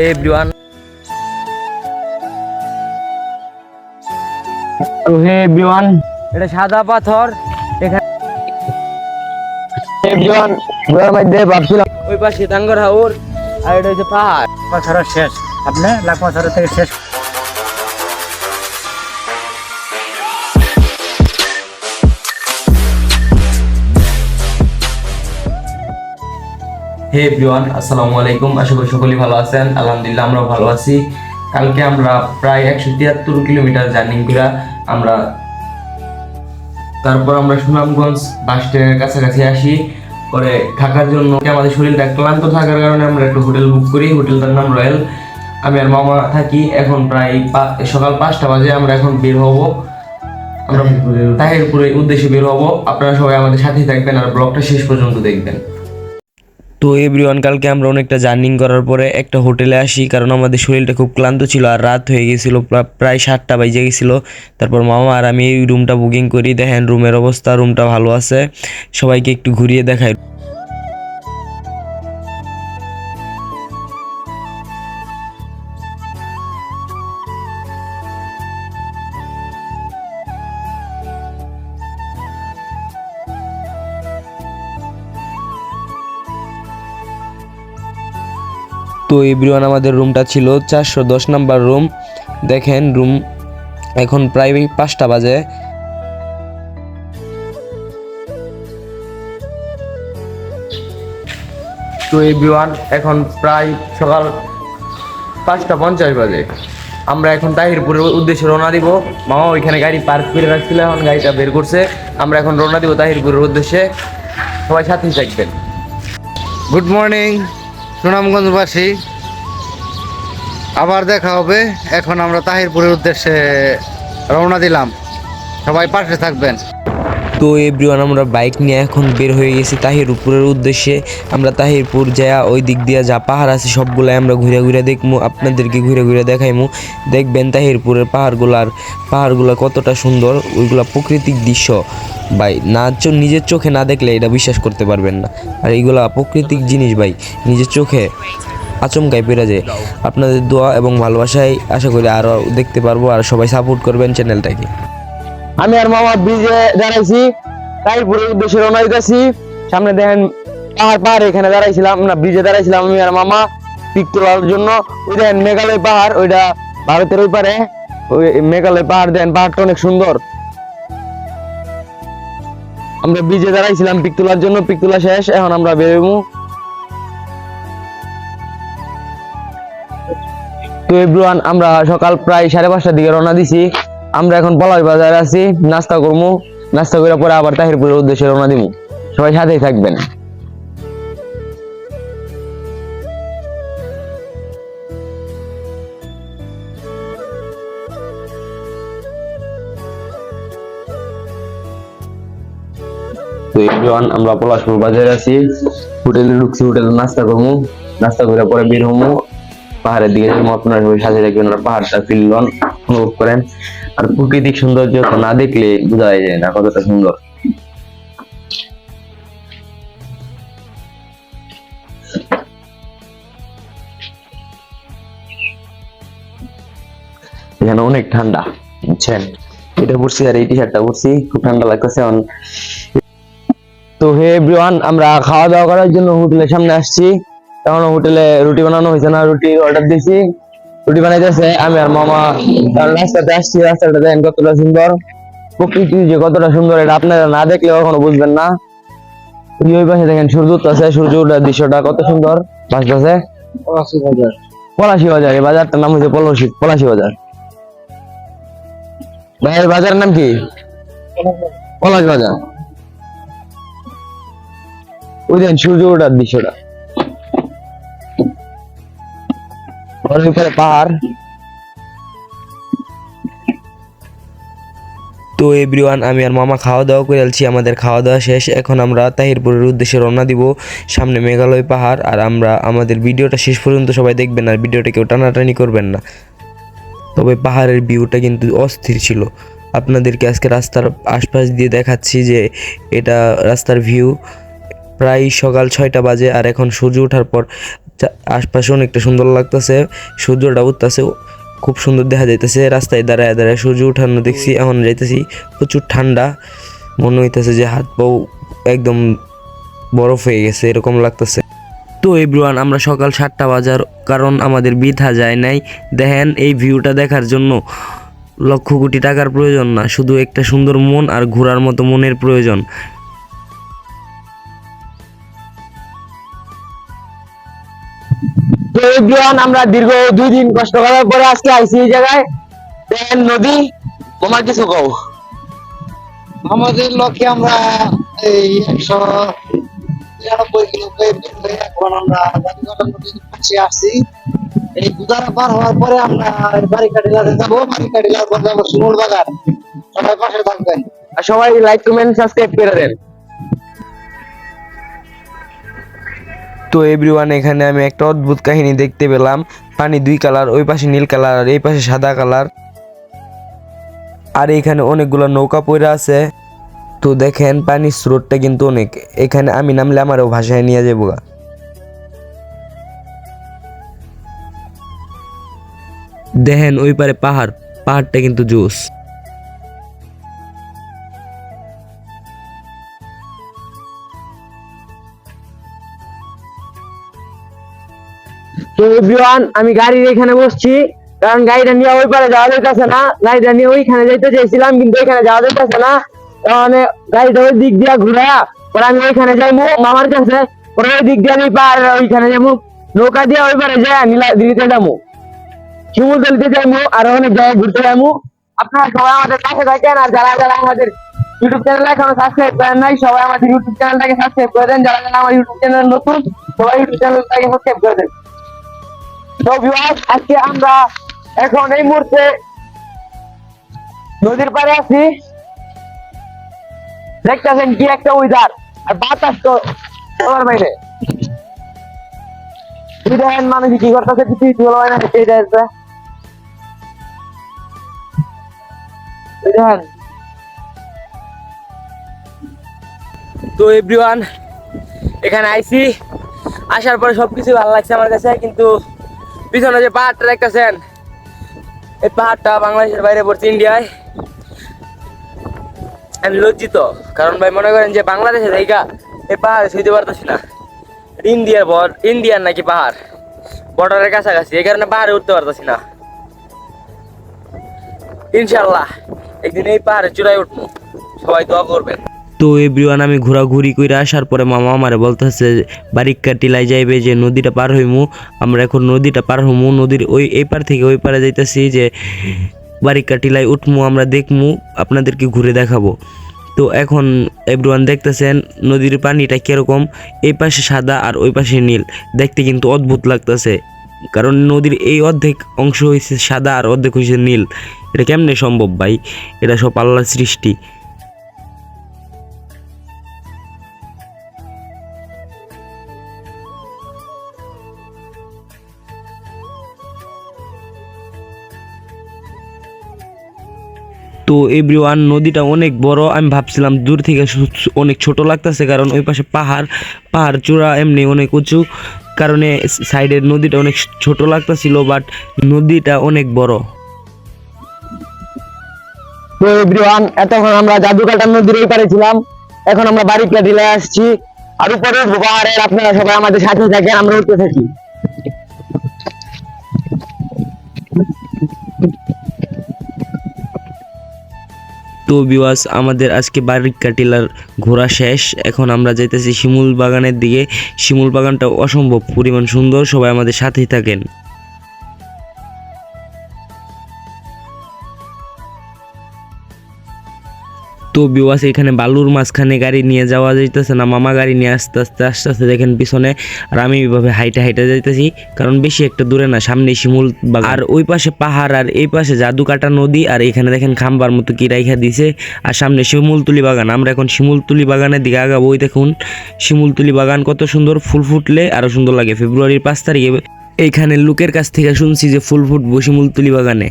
Everyone, তো হে everyone, এটা সাদা পাথর। এখানে এভরিওয়ান ঘোরার মধ্যে ভাবছিলাম ওই পাশে টাঙ্গর হাওর, আর এটা হচ্ছে পাহাড়। বছরের শেষ, আপনি লাখ বছরের থেকে শেষ। হে এভরিওয়ান, আসসালামু আলাইকুম। আশা করি সকলেই ভালো আছেন। আলহামদুলিল্লাহ আমরাও ভালো আছি। কালকে আমরা প্রায় 173 কিলোমিটার জার্নি করে তারপর আমরা সুনামগঞ্জ বাস স্ট্যান্ডের কাছাকাছি আসি। পরে থাকার জন্য আমাদের শরীরটা ক্লান্ত থাকার কারণে আমরা একটা হোটেল বুক করি। হোটেলটার নাম রয়্যাল। আমি আর মামা থাকি। এখন প্রায় সকাল 5টা বাজে। আমরা এখন বের হব, আমরা তাহিরপুরের উদ্দেশ্যে বের হব। আপনারা সবাই আমাদের সাথেই থাকবেন আর ব্লগটা শেষ পর্যন্ত দেখবেন। তো এভরিওয়ান, কালকে আমরা অনেকটা জার্নিং করার পরে একটা হোটেলে আসি, কারণ আমাদের শরীরটা খুব ক্লান্ত ছিল আর রাত হয়ে গেছিলো, প্রায় 7টা বাজে গেছিলো। তারপর মামা আর আমি এই রুমটা বুকিং করি। দেখেন রুমের অবস্থা, রুমটা ভালো আছে। সবাইকে একটু ঘুরিয়ে দেখাই। তো এভরিওয়ান, আমাদের রুমটা ছিল 410 নাম্বার রুম। দেখেন রুম এখন প্রায় 5টা বাজে। তো এভরিওয়ান, এখন প্রায় সকাল 5:50 বাজে। আমরা এখন তাহিরপুরের উদ্দেশ্যে রওনা দিব। মামা ওইখানে গাড়ি পার্ক করে রাখছিল, এখন গাড়িটা বের করছে। আমরা এখন রওনা দিব তাহিরপুরের উদ্দেশ্যে। সবাই সাথেই থাকবেন। গুড মর্নিং সুনামগঞ্জবাসী, আবার দেখা হবে। এখন আমরা তাহিরপুরের উদ্দেশ্যে রওনা দিলাম, সবাই পাশে থাকবেন। তো এভরিওয়ান, আমরা বাইক নিয়ে এখন বের হয়ে গেছি তাহিরপুরের উদ্দেশ্যে। আমরা তাহিরপুর যায়া ওই দিক দিয়ে যা পাহাড় আছে সবগুলাই আমরা ঘুরে ঘুরে দেখবো, আপনাদেরকে ঘুরে ঘুরে দেখাইমু। দেখবেন তাহিরপুরের পাহাড়গুলা কতটা সুন্দর, ওইগুলা প্রাকৃতিক দৃশ্য ভাই। নিজের চোখে না দেখলে এটা বিশ্বাস করতে পারবেন না। আর এইগুলা প্রাকৃতিক জিনিস ভাই, নিজের চোখে আচমকাই পেরা যায়। আপনাদের দোয়া এবং ভালোবাসায় আশা করি আরও দেখতে পারবো। আর সবাই সাপোর্ট করবেন চ্যানেলটাকে। আমি আর মামা ব্রিজে দাঁড়াইছি, তাহিরপুরের উদ্দেশ্যে রওনা দিতেছি। সামনে দেখেন পাহাড়, এখানে দাঁড়াইছিলাম না, ব্রিজে দাঁড়াইছিলাম আমি আর মামা পিক তোলার জন্য। ওই দেখেন মেঘালয় পাহাড়, ওইটা ভারতের ওই পারে ওই মেঘালয় পাহাড়। দেখেন পাহাড়টা অনেক সুন্দর। আমরা ব্রিজে দাঁড়াইছিলাম পিক তোলার জন্য, পিক তোলা শেষ, এখন আমরা বেরোবো। তো এভরিওয়ান, আমরা সকাল প্রায় 5:30টার দিকে রওনা দিছি। আমরা এখন পলাশ বাজারে আছি, নাস্তা করবো। নাস্তা করার পরে আবার তাহিরপুরের উদ্দেশ্যে রওনা দিব। সবাই সাথেই থাকবেন। তো এভরিওয়ান, আমরা পলাশপুর বাজারে আছি, হোটেলে ঢুকছি। হোটেলে নাস্তা করবো, নাস্তা করার পরে বের হবো পাহাড়ের দিকে। আপনারা সবাই সাথে থাকবেন, পাহাড়টা ফিল অনুভব করেন। আর প্রাকৃতিক সৌন্দর্য না দেখলে বোঝা যায় না কতটা সুন্দর। এখানে অনেক ঠান্ডা, বুঝছেন। এটা পড়ছি আর এই টি শার্টটা পড়ছি, খুব ঠান্ডা লাগতেছে। তো হে এভরিওয়ান, আমরা খাওয়া দাওয়া করার জন্য হোটেলের সামনে আসছি। তখন হোটেলে রুটি বানানো হয়েছে না, রুটি অর্ডার দিয়েছি, রুটি বানাইতেছে আমি আর মামা। কারণ রাস্তাতে আসছি, রাস্তাটা দেখেন কতটা সুন্দর, প্রকৃতি যে কতটা সুন্দর এটা আপনারা না দেখলে কখনো বুঝবেন না। ওই পাশে দেখেন সূর্য উঠতেছে, সূর্য ওঠার দৃশ্যটা কত সুন্দর ভাসতেছে। পলাশী বাজার, এই বাজারটার নাম হচ্ছে পলাশী বাজার। ভাইয়ের বাজারের নাম কি? পলাশ বাজার। ওই দেখেন সূর্য ওঠার দৃশ্যটা, পাহাড়। তো এভরিওয়ান, আমি আর মামা খাওয়া দাওয়া করে আলছি। আমাদের খাওয়া দাওয়া শেষ। এখন আমরা তাহিরপুরের উদ্দেশ্যে রওনা দিব। সামনে মেঘালয় পাহাড়। আর আমাদের ভিডিওটা শেষ পর্যন্ত সবাই দেখবেন, আর ভিডিওটা কেউ টানাটানি করবেন না। তবে পাহাড়ের ভিউটা কিন্তু অস্থির ছিল। আপনাদেরকে আজকে রাস্তার আশপাশ দিয়ে দেখাচ্ছি যে এটা রাস্তার ভিউ। প্রায় সকাল 6টা বাজে আর এখন সূর্য ওঠার পর আশপাশে অনেকটা সুন্দর লাগতেছে, সূর্যটা উঠতেছে, খুব সুন্দর দেখা যাইতেছে। রাস্তায় দাঁড়ায় দাঁড়ায় সূর্য উঠানো দেখছি, এখন যাইতেছি, প্রচুর ঠান্ডা, মনে হইতেছে যে হাত পাও একদম বরফ হয়ে গেছে এরকম লাগতেছে। তো এভরিওয়ান, আমরা সকাল 7টা বাজার কারণ আমাদের বৃথা যায় নাই। দেখেন, এই ভিউটা দেখার জন্য লক্ষ কোটি টাকার প্রয়োজন না, শুধু একটা সুন্দর মন আর ঘোরার মতো মনের প্রয়োজন। তো এভরিওয়ান, আমরা দীর্ঘ 2 দিন কষ্ট করার পরে আজকে আইছি এই জায়গায়। দেখেন নদী, তোমার কিছু কও। আমাদের লক্ষ্যে আমরা এই 193 কিলোমিটার এখন আমরা জাদুঘাটা নদীর কাছে আসছি। এই গুদারা পার হওয়ার পরে আমরা বারিকাটিলাতে যাবো, বারিকাটিলার পর যাবো শিমুল বাগান। সবাই পাশে থাকবেন। আর সবাই লাইক কমেন্ট সাবস্ক্রাইব করে দেন। তো এভরিওয়ান, এখানে আমি একটা অদ্ভুত কাহিনী দেখতে পেলাম। পানি 2 কালার, ওই পাশে নীল কালার আর এই পাশে সাদা কালার, আর এখানে অনেকগুলো নৌকা পড়ে আছে। তো দেখেন, পানির স্রোতটা কিন্তু অনেক, এখানে আমি নামলে আমারও ভাষায় নিয়ে যাবো। দেখেন ওই পারে পাহাড়, পাহাড়টা কিন্তু জোস। তো এভরিওয়ান, আমি গাড়ির এখানে বসছি, কারণ গাড়িটা নিয়ে ওই পারে যাওয়া যাইতেছে না। গাড়িটা নিয়ে ওইখানে যাইতে চাইছিলাম, কিন্তু ওইখানে যাওয়া যাইতেছে না। মানে গাড়িটা ওই দিক দিয়ে ঘুরা পরে আমি ওইখানে যাইমু মামার কাছে, পরে ওই দিক দিয়ে আমি পাহাড় ওইখানে যাবো, নৌকা দিয়ে ওই পারে যাই নীলাদ্রিতে যাবো, শিমুলতলিতে যাইমু, আর অনেক জায়গায় ঘুরতে যাবো। আপনারা সবাই আমাদের পাশে থাকেন, আর যারা যারা আমাদের ইউটিউব চ্যানেল এখনো সাবস্ক্রাইব করেন নাই, সবাই আমাদের ইউটিউব চ্যানেলটাকে সাবস্ক্রাইব করে দেন। যারা যারা আমার ইউটিউব চ্যানেল নতুন, সবাই ইউটিউব চ্যানেলটাকে সাবস্ক্রাইব করে দেন। তো ভিউয়ার্স, আজকে আমরা এখন এই মুহূর্তে নদীর পাড়ে আছি। দেখতেছেন কি একটা ওয়েদার, আর বাতাস তো আমার বাইরে। দেখেন মানুষ কি করতেছে, কিছু বলা হয় না, দেখেন। তো এভরিওয়ান, এখানে আইছি, আসার পরে সবকিছু ভালো লাগছে আমার কাছে, কিন্তু পিছনে যে পাহাড়টা দেখতেছেন, এই পাহাড়টা বাংলাদেশের বাইরে পড়ছে, ইন্ডিয়ায়। আমি লজ্জিত, কারণ ভাই মনে করেন যে বাংলাদেশে জায়গা এই পাহাড়ে ছুঁইতে পারতেছি না। ইন্ডিয়ার নাকি পাহাড়, বর্ডারের কাছাকাছি, এই কারণে পাহাড়ে উঠতে পারতেছি না। ইনশাল্লাহ একদিন এই পাহাড়ে চূড়ায় উঠবো, সবাই দোয়া করবেন। তো এভরিওয়ান, আমি ঘোরাঘুরি করে আসার পরে মামা আমারে বলতেছে বারিক্কা টিলাই যাইবে, যে নদীটা পার হইমু। আমরা এখন নদীটা পার হমু, নদীর ওই এই পার থেকে ওই পারে যাইতেছি, যে বারিক্কা টিলাই উঠমু, আমরা দেখমু, আপনাদেরকে ঘুরে দেখাবো। তো এখন এভরিওয়ান দেখতেছেন নদীর পানিটা কিরকম, এই পাশে সাদা আর ওই পাশে নীল, দেখতে কিন্তু অদ্ভুত লাগতেছে, কারণ নদীর এই অর্ধেক অংশ হয়েছে সাদা আর অর্ধেক হয়েছে নীল। এটা কেমনে সম্ভব ভাই? এটা সব আল্লাহর সৃষ্টি। তো এভরিওয়ান, নদীটা অনেক বড়, আমি ভাবছিলাম দূর থেকে অনেক ছোট লাগতেছে, কারণ ওই পাশে পাহাড় চূড়া এমনি অনেক উঁচু, কারণে সাইডের নদীটা অনেক ছোট লাগতেছিল, বাট নদীটা অনেক বড়। তো এভরিওয়ান, এতক্ষণ আমরা জাদুকাটা নদীর ওই পারে ছিলাম, এখন আমরা বারিক্কা টিলায় আসছি, আর উপরে উঠবো পাহাড়ের। আপনারা সবাই আমাদের সাথে থাকেন, আমরা উঠতে থাকি। তো ভিউয়ার্স, আমাদের আজকে বারিক্কা টিলার ঘোরা শেষ, এখন আমরা যাইতেছি শিমুল বাগানের দিকে। শিমুল বাগানটা অসম্ভব পরিমাণ সুন্দর, সবাই আমাদের সাথেই থাকেন। তো ভিউয়ার্স, এখানে বালুর মাঝখানে গাড়ি নিয়ে যাওয়া যাইতেছে না, মামা গাড়ি নিয়ে আস্তে আস্তে দেখেন পিছনে, আর আমি এইভাবে হাইটে যাইতেছি, কারণ বেশি একটা দূরে না, সামনে শিমুল বাগান, আর ওই পাশে পাহাড়, আর এই পাশে জাদুকাটা নদী, আর এখানে দেখেন খাম্বার মতো কি রাইখা দিছে, আর সামনে শিমুলতুলি বাগান। আমরা এখন শিমুলতুলি বাগানের দিকে আগাবো। ওই দেখুন শিমুলতুলি বাগান কত সুন্দর, ফুল ফুটলে আরো সুন্দর লাগে। ফেব্রুয়ারির 5 তারিখে এইখানে লোকের কাছ থেকে শুনছি যে ফুল ফুটবো শিমুলতুলি বাগানে।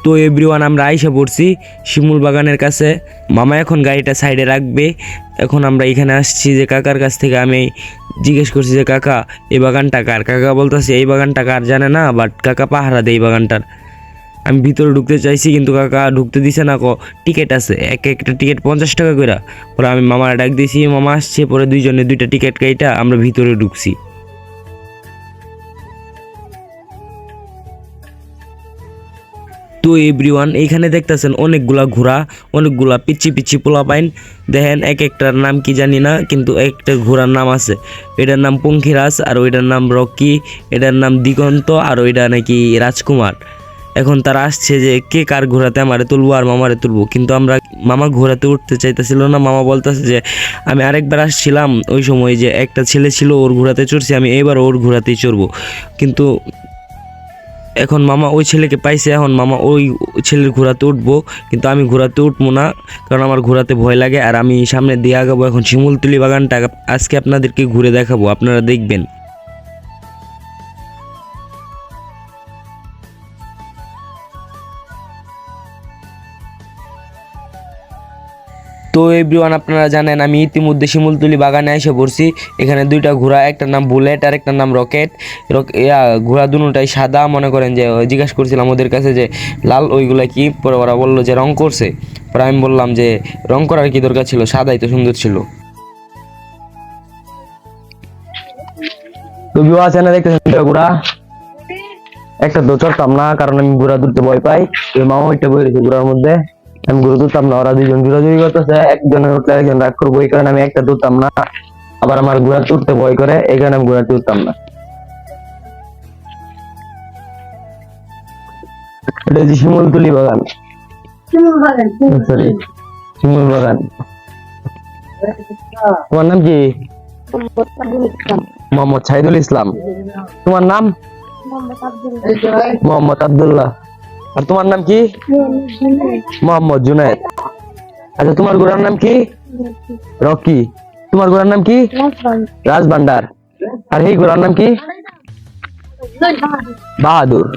তো এভরিওয়ান আমরা আইসা পড়ছি শিমুল বাগানের কাছে। মামা এখন গাড়িটা সাইডে রাখবে। এখন আমরা এখানে আসছি যে কাকার কাছ থেকে আমি জিজ্ঞেস করছি যে কাকা এই বাগানটা কার। কাকা বলতেছে এই বাগানটা কার জানে না, বাট কাকা পাহারা দেয় এই বাগানটার। আমি ভিতরে ঢুকতে চাইছি কিন্তু কাকা ঢুকতে দিছে না। টিকিট আছে, একটা টিকিট 50 টাকা করে। পরে আমি মামার ডাক দিয়েছি, মামা আসছে, পরে দুইজনে দুইটা টিকিট কাইটা আমরা ভিতরে ঢুকছি। তো এভরিওয়ান এইখানে দেখতেছেন অনেকগুলা ঘোড়া, অনেকগুলা পিচ্ছি পিচ্ছি পোলা পাইন। দেখেন এক একটার নাম কি জানি না, কিন্তু একটা ঘোড়ার নাম আছে। এটার নাম পঙ্খিরাজ, আর ওইটার নাম রকি, এটার নাম দিগন্ত, আর ওইটা নাকি রাজকুমার। এখন তারা আসছে যে কে কার ঘোড়াতে আমারে তুলবো আর মামারে তুলবো, কিন্তু আমরা মামা ঘোড়াতে উঠতে চাইতেছিল না। মামা বলতেছে যে আমি আরেকবার আসছিলাম ওই সময় যে একটা ছেলে ছিল ওর ঘোড়াতে চড়ছি, আমি এবার ওর ঘোড়াতেই চড়বো। কিন্তু এখন মামা ওই ছেলেকে পাইছে, এখন মামা ওই ছেলের ঘোড়াতে উঠবো, কিন্তু আমি ঘোড়াতে উঠবো না, কারণ আমার ঘোড়াতে ভয় লাগে। আর আমি সামনে দিয়ে আগাবো। এখন শিমুলতলি বাগানটা আজকে আপনাদেরকে ঘুরে দেখাবো, আপনারা দেখবেন। তো এভরিওয়ান আপনারা জানেন আমি ইতিমধ্যে শিমুলতলি বাগানে এসে পড়ছি। এখানে দুইটা ঘোড়া, একটার নাম বুলেট আর একটার নাম রকেট। ঘোড়া দুটোটাই সাদা। মনে করেন যে জিজ্ঞাসা করছিলাম ওদের কাছে যে লাল ওইগুলা কি, পরে ওরা বললো যে রং করছে। পরে আমি বললাম যে রং করার কি দরকার ছিল, সাদাই তো সুন্দর ছিল। তো বিবাহ চ্যানেল দেখতেছেন দুইটা ঘোড়া, একটা তো চড়তাম না কারণ আমি ঘোড়া তুলতে ভয় পাই। ওই মামা ওইটা বই রয়েছে ঘোড়ার মধ্যে, আমি ঘুরে তুলতাম না। ওরা দুইজন জোরাজুরি করতেছে, একজনের উঠলে একজন রাগ করবো, এই কারণে আমি একটা তুলতাম না। আবার আমার ঘোড়া তুলতে ভয় করে, এই কারণে আমি ঘোড়া তুলতাম না। এটা হচ্ছে শিমুলতলি বাগান, সরি শিমুল বাগান। তোমার নাম কি? মোহাম্মদ সাইদুল ইসলাম। তোমার নাম? মোহাম্মদ আব্দুল্লাহ। আর তোমার নাম কি? মোহাম্মদ জুনায়েদ। আচ্ছা তোমার ঘোড়ার নাম কি? রকি। তোমার ঘোড়ার নাম কি? রাজভান্ডার। আর এই ঘোড়ার নাম কি? বাহাদুর।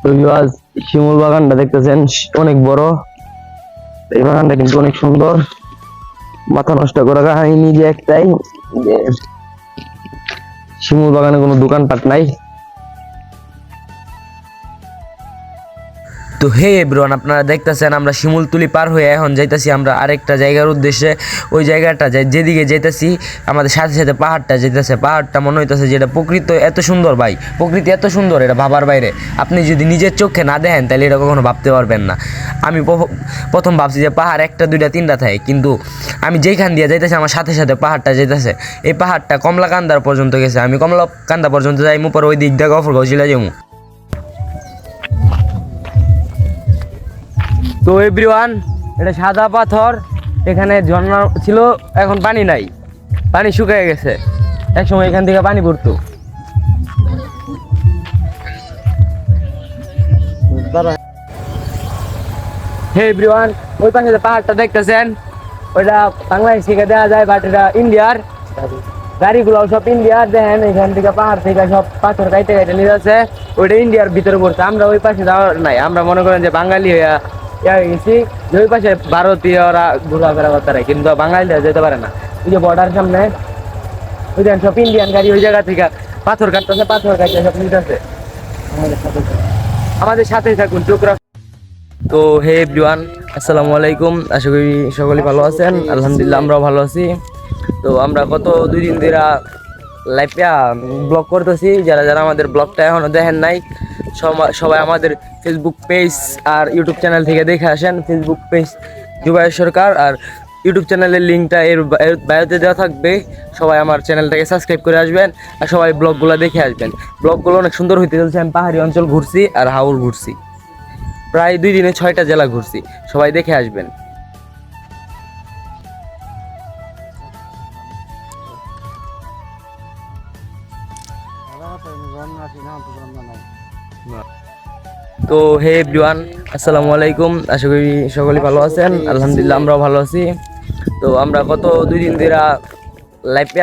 তো ভিউয়ার্স, শিমুল বাগানটা দেখতেছেন অনেক বড়। এই বাগানটা কিন্তু অনেক সুন্দর। মাথা নষ্ট করা কাহিনী যে একটাই, যে শিমুল বাগানে কোনো দোকানপাট নাই। তো হে এভরিওয়ান আপনারা দেখতেছেন আমরা শিমুলতলি পার হয়ে এখন যাইতাছি আমরা আরেকটা জায়গার উদ্দেশ্যে। ওই জায়গাটা যেদিকে যাইতাছি আমাদের সাথে সাথে পাহাড়টা যাইতেছে। পাহাড়টা মনে হইতেছে যেটা প্রকৃতি এত সুন্দর ভাই, প্রকৃতি এত সুন্দর এটা ভাবার বাইরে। আপনি যদি নিজের চোখে না দেখেন তাহলে এটা কখনো ভাবতে পারবেন না। আমি প্রথম ভাবছি যে পাহাড় একটা দুইটা তিনটা থাকে, কিন্তু আমি যেইখান দিয়ে যাইতেছি আমার সাথে সাথে পাহাড়টা যাইতেছে। এই পাহাড়টা কমলাকান্দার পর্যন্ত গেছে। আমি কমলাকান্দা পর্যন্ত যাইমু, পরে ওই দিক দিয়ে গফরগাঁও জেলা যাইমু। তো এভরিওয়ান, এটা সাদা পাথর। এখানে ঝর্ণা ছিল, এখন পানি নাই, পানি শুকিয়ে গেছে। একসময় এখান থেকে পানি পড়তো। হে এভরিওয়ান, ওই পাশে যে পাহাড়টা দেখতেছেন ওইটা বাংলাদেশ থেকে দেওয়া যায়, বাট এটা ইন্ডিয়ার। গাড়িগুলো সব ইন্ডিয়ার। দেখেন এখান থেকে পাহাড় থেকে সব পাথর কাইতে কাইতে নিয়ে যাচ্ছে, ওইটা ইন্ডিয়ার ভিতরে পড়ছে। আমরা ওই পাশে যাওয়ার নাই। আমরা মনে করেন যে বাঙালি হইয়া গেছি, যে ওই পাশে ভারতীয়রা ঘোরাফেরা করতে পারে, কিন্তু বাঙালিরা যেতে পারে না। ওই যে বর্ডার সামনে ওই দেখেন সব ইন্ডিয়ান গাড়ি ওই জায়গা থেকে পাথর কাটতেছে, পাথর কাটতে সব নিতেছে। আমাদের সাথেই থাকুন, চোখ রাখুন। তো হে এভরিওয়ান, আসসালামু আলাইকুম। আশা করি সকলেই ভালো আছেন। আলহামদুলিল্লাহ আমরাও ভালো আছি। তো আমরা গত 2 দিন ধরে লাইভে ব্লগ করতেছি। যারা যারা আমাদের ব্লগটা এখনো দেখেন নাই, সবাই আমাদের ফেসবুক পেজ আর ইউটিউব চ্যানেল থেকে দেখে আসেন। ফেসবুক পেজ জুবায়ের সরকার, আর ইউটিউব চ্যানেলের লিঙ্কটা এর বায়োতে দেওয়া থাকবে। সবাই আমার চ্যানেলটাকে সাবস্ক্রাইব করে আসবেন, আর সবাই ব্লগগুলো দেখে আসবেন। ব্লগগুলো অনেক সুন্দর হইতে চলছে। আমি পাহাড়ি অঞ্চল ঘুরছি আর হাওর ঘুরছি, প্রায় 2 দিনে 6টা জেলা ঘুরছি। সবাই দেখে আসবেন। তো হে এভরিওয়ান, আসসালামু আলাইকুম। আশা করি সকলেই ভালো আছেন। আলহামদুলিল্লাহ আমরাও ভালো আছি। তো আমরা গত 2 দিন ধরে লাইভে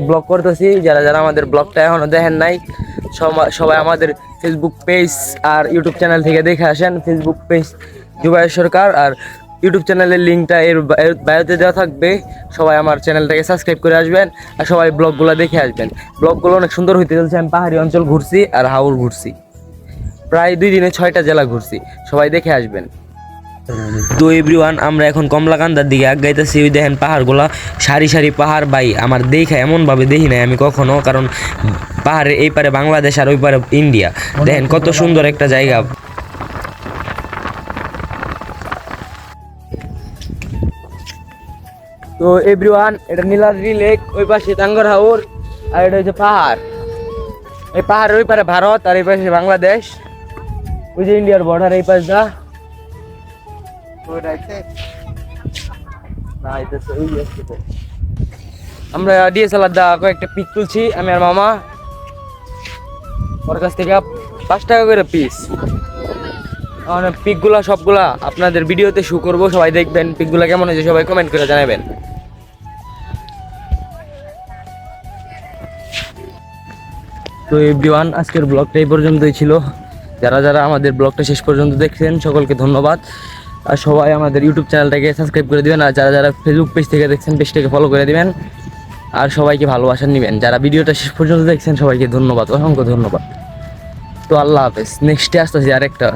ব্লগ করতেছি। যারা যারা আমাদের ব্লগটা এখনো দেখেন নাই, সবাই আমাদের ফেসবুক পেজ আর ইউটিউব চ্যানেল থেকে দেখে আসেন। ফেসবুক পেজ জুবায়ের সরকার আর ইউটিউব চ্যানেলের লিঙ্কটা এর বায়োতে দেওয়া থাকবে। সবাই আমার চ্যানেলটাকে সাবস্ক্রাইব করে আসবেন আর সবাই ব্লগগুলো দেখে আসবেন। ব্লগগুলো অনেক সুন্দর হইতে চলছে। আমি পাহাড়ি অঞ্চল ঘুরছি আর হাওর ঘুরছি, প্রায় 2 দিনে 6টা জেলা ঘুরছি। সবাই দেখে আসবেন। তো এভরিওয়ান, আমরা এখন কমলাকান্দার দিকে আগাইতেছি। ওই দেখেন পাহাড়গুলা, সারি সারি পাহাড়। ভাই আমার দেখা এমনভাবে দেখি নাই আমি কখনো, কারণ পাহাড়ের এই পারে বাংলাদেশ আর ওই পারে ইন্ডিয়া। দেখেন কত সুন্দর একটা জায়গা। তো এভরিওয়ান, এটা নীলাদ্রি লেক, ওই পাশে টাঙ্গর হাওর, আর এটা হচ্ছে পাহাড়। এই পাহাড়ের ওই পারে ভারত আর এই পাশে বাংলাদেশ। ওই যে ইন্ডিয়ার বর্ডার এই পাশটা। আমরা ডিএসএলআর দা কয়েকটা পিক তুলছি আমি আর মামা। ওর কাছ থেকে 5 টাকা করে পিস। পিকগুলা সবগুলা আপনাদের ভিডিওতে শো করবো, সবাই দেখবেন। পিকগুলা কেমন হয়েছে সবাই কমেন্ট করে জানাবেন। তো এভরিওয়ান, আজকের ব্লগটা এই পর্যন্তই ছিল। যারা যারা আমাদের ব্লগটা শেষ পর্যন্ত দেখছেন সকলকে ধন্যবাদ। আর সবাই আমাদের ইউটিউব চ্যানেলটাকে সাবস্ক্রাইব করে দিবেন। আর যারা যারা ফেসবুক পেজ থেকে দেখছেন পেজটাকে ফলো করে দিবেন। আর সবাইকে ভালোবাসা নেবেন। যারা ভিডিওটা শেষ পর্যন্ত দেখছেন সবাইকে ধন্যবাদ, অসংখ্য ধন্যবাদ। তো আল্লাহ হাফেজ। নেক্সটে আসতেছি আরেকটা